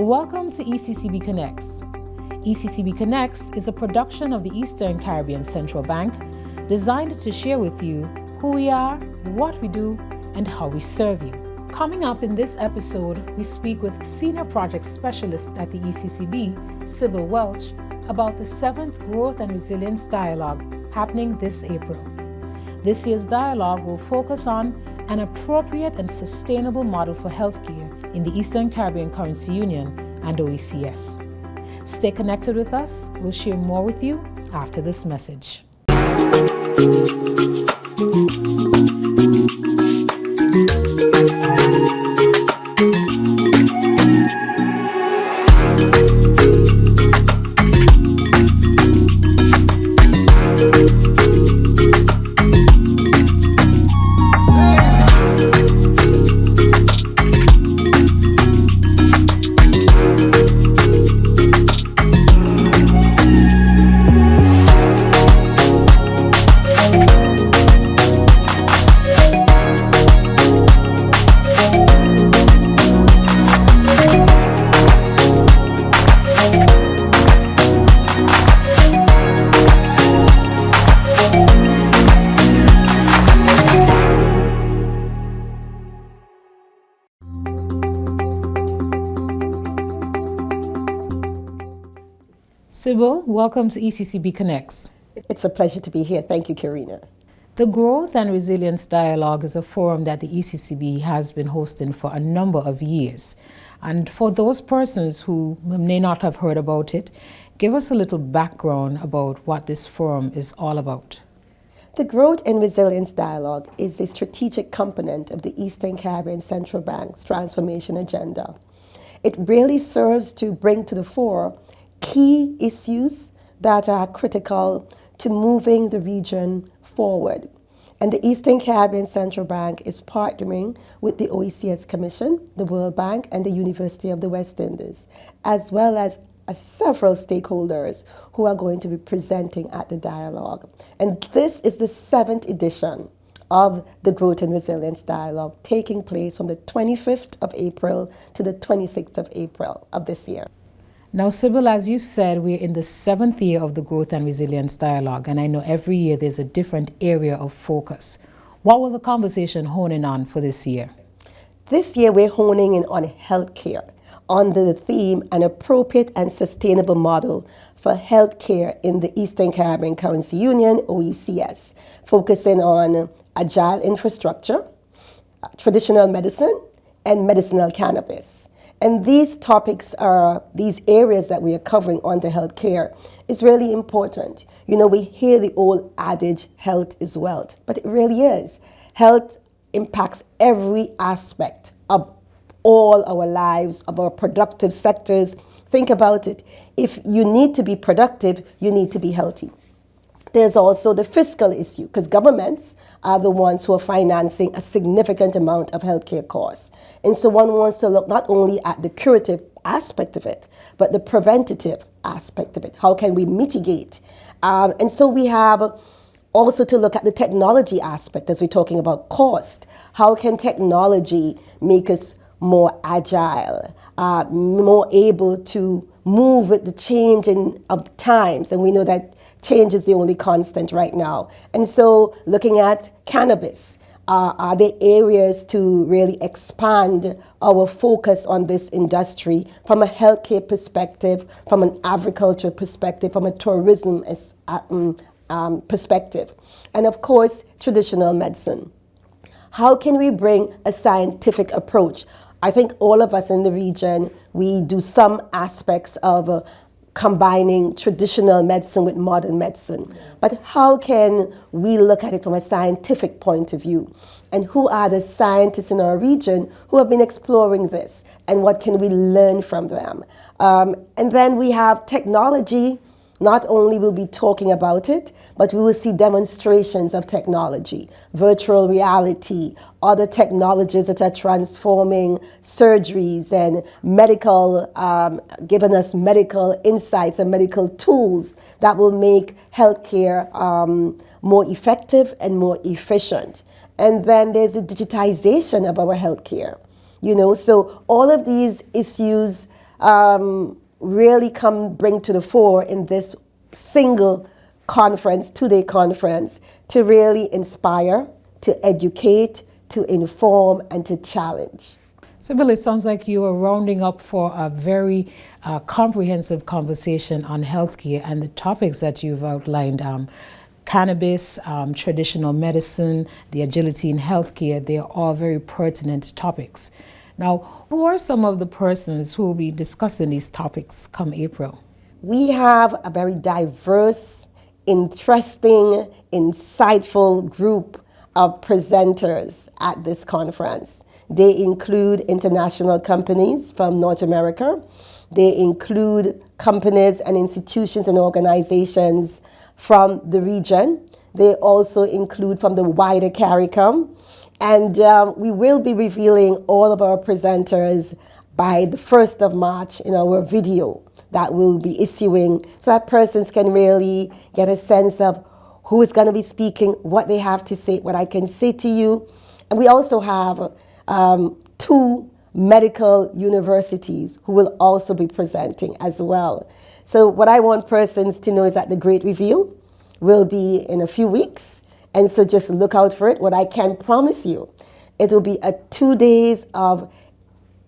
Welcome to ECCB Connects. ECCB Connects is a production of the Eastern Caribbean Central Bank designed to share with you who we are, what we do, and how we serve you. Coming up in this episode, we speak with Senior Project Specialist at the ECCB, Sybil Welsh, about the 7th Growth and Resilience Dialogue happening this April. This year's dialogue will focus on an appropriate and sustainable model for healthcare in the Eastern Caribbean Currency Union and OECS. Stay connected with us. We'll share more with you after this message. Sybil, welcome to ECCB Connects. It's a pleasure to be here. Thank you, Karina. The Growth and Resilience Dialogue is a forum that the ECCB has been hosting for a number of years. And for those persons who may not have heard about it, give us a little background about what this forum is all about. The Growth and Resilience Dialogue is a strategic component of the Eastern Caribbean Central Bank's transformation agenda. It really serves to bring to the fore key issues that are critical to moving the region forward. And the Eastern Caribbean Central Bank is partnering with the OECS Commission, the World Bank, and the University of the West Indies, as well as several stakeholders who are going to be presenting at the dialogue. And this is the 7th edition of the Growth and Resilience Dialogue, taking place from the 25th of April to the 26th of April of this year. Now, Sybil, as you said, we're in the 7th year of the Growth and Resilience Dialogue, and I know every year there's a different area of focus. What will the conversation hone in on for this year? This year we're honing in on healthcare, under the theme An Appropriate and Sustainable Model for Healthcare in the Eastern Caribbean Currency Union, OECS, focusing on agile infrastructure, traditional medicine, and medicinal cannabis. And these topics are, these areas that we are covering under healthcare is really important. You know, we hear the old adage, health is wealth, but it really is. Health impacts every aspect of all our lives, of our productive sectors. Think about it. If you need to be productive, you need to be healthy. There's also the fiscal issue, because governments are the ones who are financing a significant amount of healthcare costs. And so one wants to look not only at the curative aspect of it, but the preventative aspect of it. How can we mitigate? And so we have also to look at the technology aspect as we're talking about cost. How can technology make us more agile, more able to move with the change of the times? And we know that change is the only constant right now. And so looking at cannabis, are there areas to really expand our focus on this industry from a healthcare perspective, from an agriculture perspective, from a tourism perspective? And of course, traditional medicine. How can we bring a scientific approach? I think all of us in the region, we do some aspects of combining traditional medicine with modern medicine. Yes. But how can we look at it from a scientific point of view? And who are the scientists in our region who have been exploring this? And what can we learn from them? And then we have technology. Not only will we be talking about it, but we will see demonstrations of technology, virtual reality, other technologies that are transforming surgeries and medical, giving us medical insights and medical tools that will make healthcare more effective and more efficient. And then there's the digitization of our healthcare. So all of these issues really bring to the fore in this single conference, 2-day conference, to really inspire, to educate, to inform, and to challenge. Sybil, it sounds like you are rounding up for a very comprehensive conversation on healthcare and the topics that you've outlined. Cannabis, traditional medicine, the agility in healthcare, they are all very pertinent topics. Now, who are some of the persons who will be discussing these topics come April? We have a very diverse, interesting, insightful group of presenters at this conference. They include international companies from North America. They include companies and institutions and organizations from the region. They also include from the wider CARICOM. And we will be revealing all of our presenters by the 1st of March in our video that we'll be issuing, so that persons can really get a sense of who is going to be speaking, what they have to say, what I can say to you. And we also have 2 medical universities who will also be presenting as well. So what I want persons to know is that the great reveal will be in a few weeks. And so just look out for it. What I can promise you, it will be a 2 days of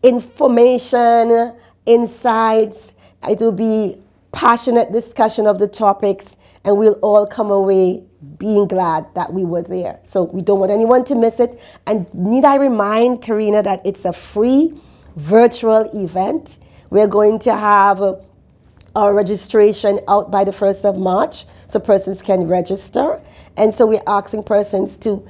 information, insights. It will be passionate discussion of the topics, and we'll all come away being glad that we were there. So we don't want anyone to miss it. And need I remind Karina that it's a free virtual event. We're going to have our registration out by the 1st of March, so persons can register. And so we're asking persons to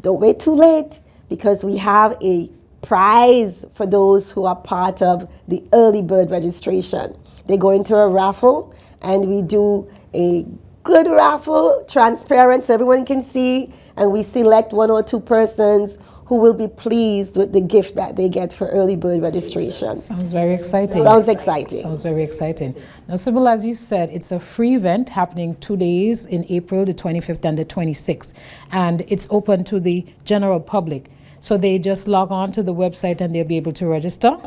don't wait too late, because we have a prize for those who are part of the early bird registration. They go into a raffle, and we do a good raffle, transparent, so everyone can see, and we select 1 or 2 persons who will be pleased with the gift that they get for early bird registration. Sounds very exciting. Sounds exciting. Sounds very exciting. Now, Sybil, as you said, it's a free event happening 2 days in April, the 25th and the 26th, and it's open to the general public. So they just log on to the website and they'll be able to register?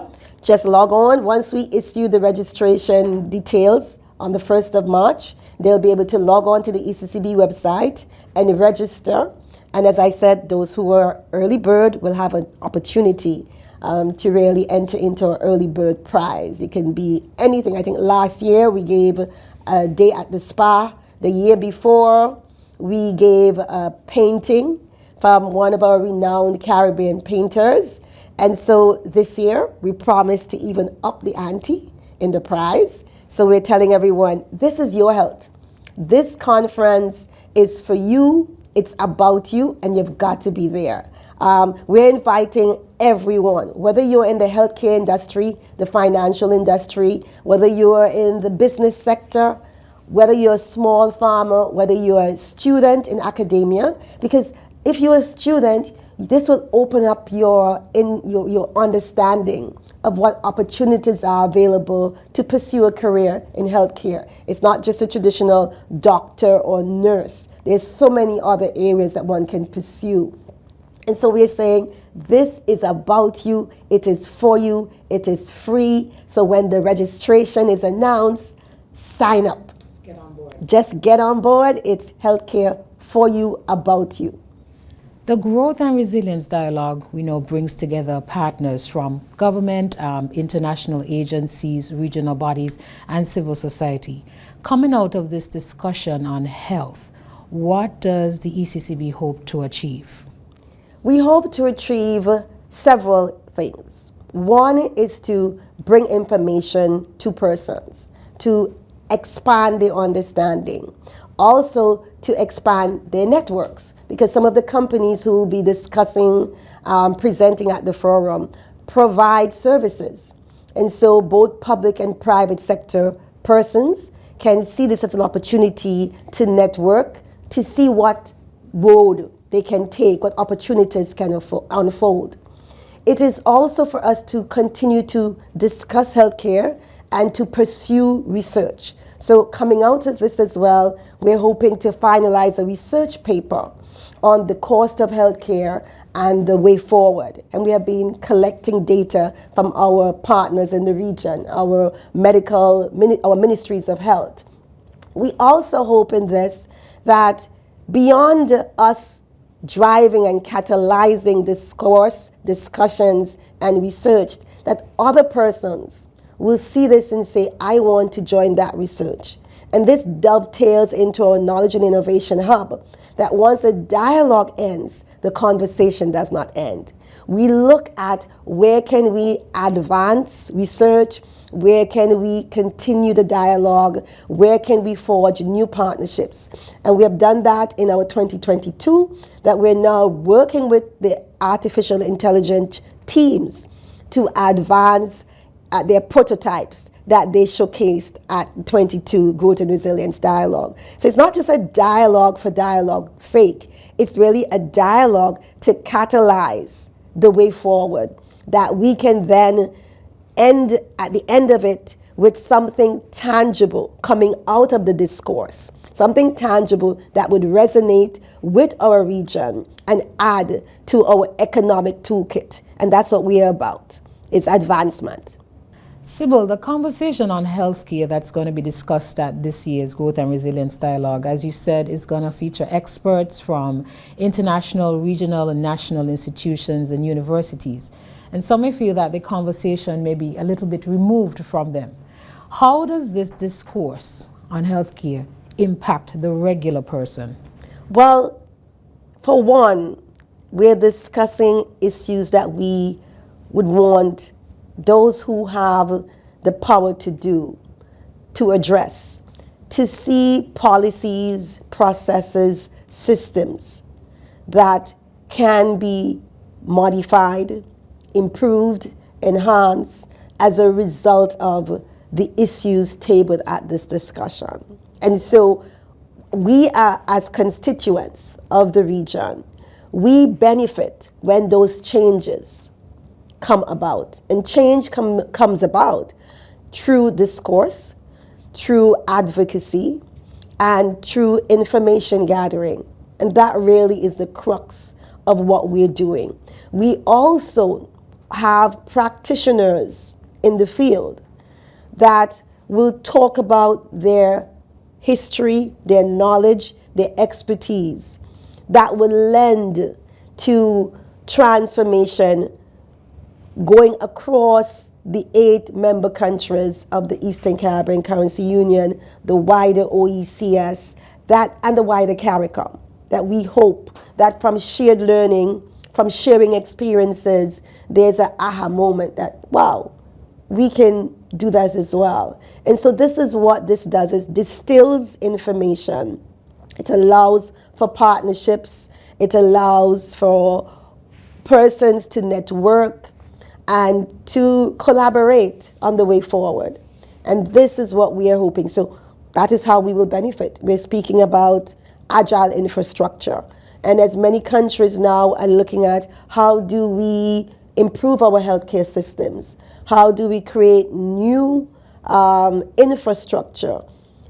Just log on. Once we issue the registration details on the 1st of March, they'll be able to log on to the ECCB website and register. And as I said, those who are early bird will have an opportunity to really enter into our early bird prize. It can be anything. I think last year we gave a day at the spa. The year before we gave a painting from one of our renowned Caribbean painters. And so this year we promised to even up the ante in the prize. So we're telling everyone, this is your health. This conference is for you, it's about you, and you've got to be there. We're inviting everyone, whether you're in the healthcare industry, the financial industry, whether you're in the business sector, whether you're a small farmer, whether you're a student in academia, because if you're a student, this will open up your understanding of what opportunities are available to pursue a career in healthcare. It's not just a traditional doctor or nurse. There's so many other areas that one can pursue. And so we're saying, this is about you, it is for you, it is free. So when the registration is announced, sign up. Just get on board. Just get on board. It's healthcare for you, about you. The Growth and Resilience Dialogue, we know, brings together partners from government, international agencies, regional bodies, and civil society. Coming out of this discussion on health, what does the ECCB hope to achieve? We hope to achieve several things. One is to bring information to persons, to expand their understanding. Also to expand their networks, because some of the companies who will be discussing, presenting at the forum, provide services. And so both public and private sector persons can see this as an opportunity to network, to see what road they can take, what opportunities can unfold. It is also for us to continue to discuss healthcare and to pursue research. So coming out of this as well, we're hoping to finalize a research paper on the cost of healthcare and the way forward. And we have been collecting data from our partners in the region, our ministries of health. We also hope in this that beyond us driving and catalyzing discourse, discussions, and research, that other persons will see this and say, I want to join that research. And this dovetails into our Knowledge and Innovation Hub, that once a dialogue ends, the conversation does not end. We look at where can we advance research, where can we continue the dialogue, where can we forge new partnerships. And we have done that in our 2022, that we're now working with the artificial intelligence teams to advance their prototypes that they showcased at 22 Growth and Resilience Dialogue. So it's not just a dialogue for dialogue's sake. It's really a dialogue to catalyze the way forward, that we can then end at the end of it with something tangible coming out of the discourse, something tangible that would resonate with our region and add to our economic toolkit. And that's what we are about, is advancement. Sybil, the conversation on healthcare that's going to be discussed at this year's Growth and Resilience Dialogue, as you said, is going to feature experts from international, regional, and national institutions and universities. And some may feel that the conversation may be a little bit removed from them. How does this discourse on healthcare impact the regular person? Well, for one, we're discussing issues that we would want those who have the power to address, to see policies, processes, systems that can be modified, improved, enhanced as a result of the issues tabled at this discussion. And so we are, as constituents of the region, we benefit when those changes come about. And change comes about through discourse, through advocacy, and through information gathering. And that really is the crux of what we're doing. We also have practitioners in the field that will talk about their history, their knowledge, their expertise that will lend to transformation going across the 8 member countries of the Eastern Caribbean Currency Union, the wider OECS, and the wider CARICOM, that we hope that from shared learning, from sharing experiences, there's an aha moment that, wow, we can do that as well. And so this is what this does, is distills information. It allows for partnerships. It allows for persons to network and to collaborate on the way forward. And this is what we are hoping. So that is how we will benefit. We're speaking about agile infrastructure. And as many countries now are looking at, how do we improve our healthcare systems? How do we create new infrastructure?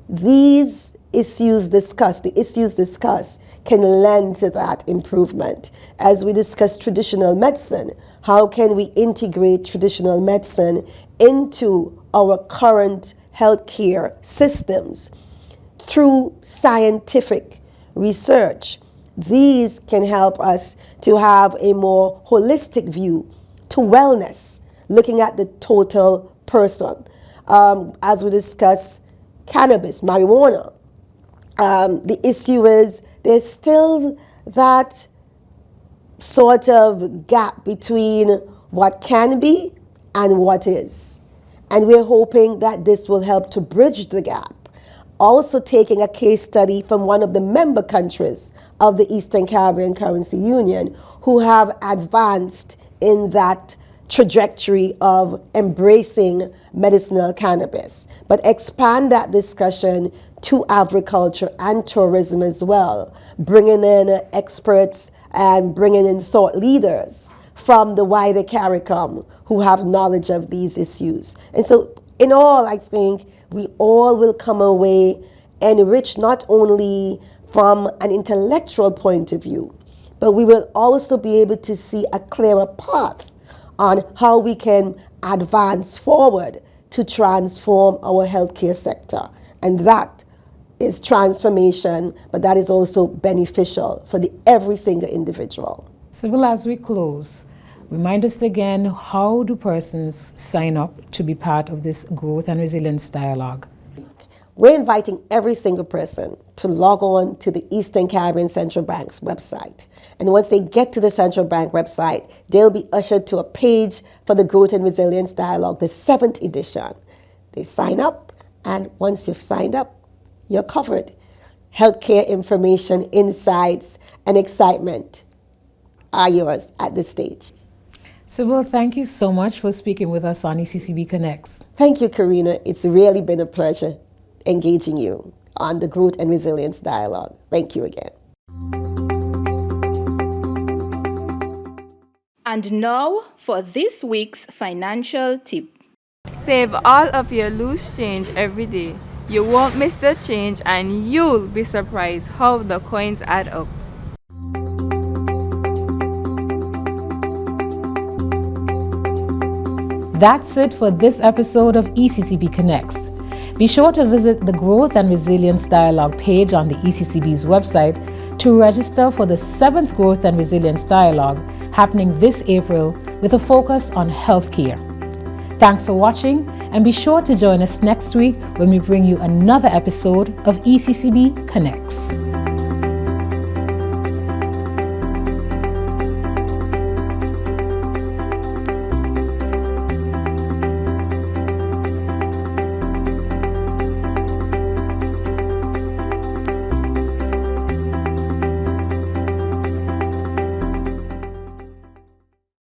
These issues discussed, can lend to that improvement. As we discuss traditional medicine, how can we integrate traditional medicine into our current healthcare systems through scientific research? These can help us to have a more holistic view to wellness, looking at the total person. As we discuss cannabis, marijuana, the issue is there's still that sort of gap between what can be and what is. And we're hoping that this will help to bridge the gap. Also taking a case study from one of the member countries of the Eastern Caribbean Currency Union who have advanced in that trajectory of embracing medicinal cannabis, but expand that discussion to agriculture and tourism as well, bringing in experts and bringing in thought leaders from the wider CARICOM who have knowledge of these issues. And so in all, I think we all will come away enriched, not only from an intellectual point of view, but we will also be able to see a clearer path on how we can advance forward to transform our healthcare sector. And that is transformation, but that is also beneficial for every single individual. Sybil, as we close, remind us again, how do persons sign up to be part of this growth and resilience dialogue? We're inviting every single person to log on to the Eastern Caribbean Central Bank's website. And once they get to the Central Bank website, they'll be ushered to a page for the Growth and Resilience Dialogue, the 7th edition. They sign up, and once you've signed up, you're covered. Healthcare information, insights, and excitement are yours at this stage. Sybil, thank you so much for speaking with us on ECCB Connects. Thank you, Karina. It's really been a pleasure engaging you on the Growth and Resilience Dialogue. Thank you again. And now for this week's financial tip. Save all of your loose change every day. You won't miss the change, and you'll be surprised how the coins add up. That's it for this episode of ECCB Connects. Be sure to visit the Growth and Resilience Dialogue page on the ECCB's website to register for the 7th Growth and Resilience Dialogue happening this April with a focus on healthcare. Thanks for watching, and be sure to join us next week when we bring you another episode of ECCB Connects.